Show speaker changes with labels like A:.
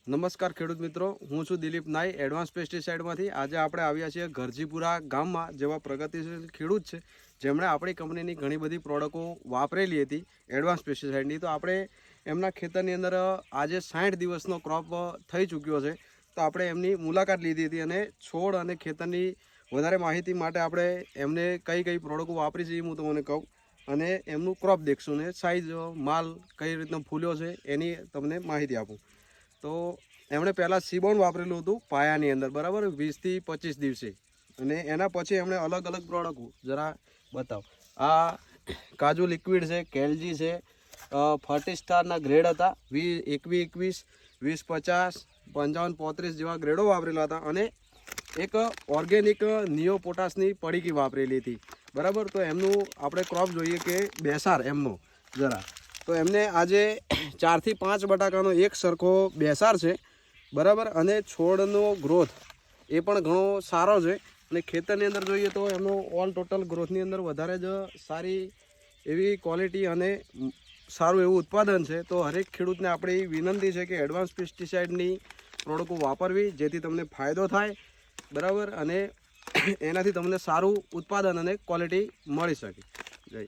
A: નમસ્કાર ખેડૂત મિત્રો, હું છું દિલીપ નાઈ એડવાન્સ પેસ્ટિસાઇડમાંથી. આજે આપણે આવ્યા છીએ ગરજીપુરા ગામમાં, જેવા પ્રગતિશીલ ખેડૂત છે જેમણે આપણી કંપનીની ઘણી બધી પ્રોડક્ટો વાપરેલી હતી એડવાન્સ પેસ્ટિસાઇડની. તો આપણે એમના ખેતરની અંદર આજે 60 દિવસનો ક્રોપ થઈ ચૂક્યો છે. તો આપણે એમની મુલાકાત લીધી હતી અને છોડ અને ખેતરની વધારે માહિતી માટે આપણે એમને કઈ કઈ પ્રોડક્ટો વાપરી છે એ હું તમને કહું, અને એમનું ક્રોપ દેખશું ને સાઇઝ માલ કઈ રીતનો ફૂલ્યો છે એની તમને માહિતી આપું. તો એમણે પહેલાં સીબોન વાપરેલું હતું પાયાની અંદર, બરાબર, 20 થી 25 દિવસે. અને એના પછી એમણે અલગ અલગ પ્રોડક્ટ જરા બતાવો. આ કાજુ લિક્વિડ છે, કેલજી છે, ફર્ટિસ્ટારના ગ્રેડ હતા 21-21, 20-50, 55-35 જેવા ગ્રેડો વાપરેલા હતા. અને એક ઓર્ગેનિક નિયો પોટાશની પડીકી વાપરેલી હતી, બરાબર. તો એમનું આપણે ક્રોપ જોઈએ કે બેસાર એમનો જરા. તો એમને આજે 4 થી 5 બટાકાનો એક સરખો બેસાર છે, બરાબર. અને છોડનો ગ્રોથ એ પણ ઘણો સારો છે. અને ખેતરની અંદર જોઈએ તો એમનો ઓલ ટોટલ ગ્રોથની અંદર વધારે જ સારી એવી ક્વોલિટી અને સારું એવું ઉત્પાદન છે. તો હરેક ખેડૂતને આપણી વિનંતી છે કે એડવાન્સ પેસ્ટિસાઇડની પ્રોડક્ટો વાપરવી, જેથી તમને ફાયદો થાય, બરાબર. અને એનાથી તમને સારું ઉત્પાદન અને ક્વોલિટી મળી શકે. જય.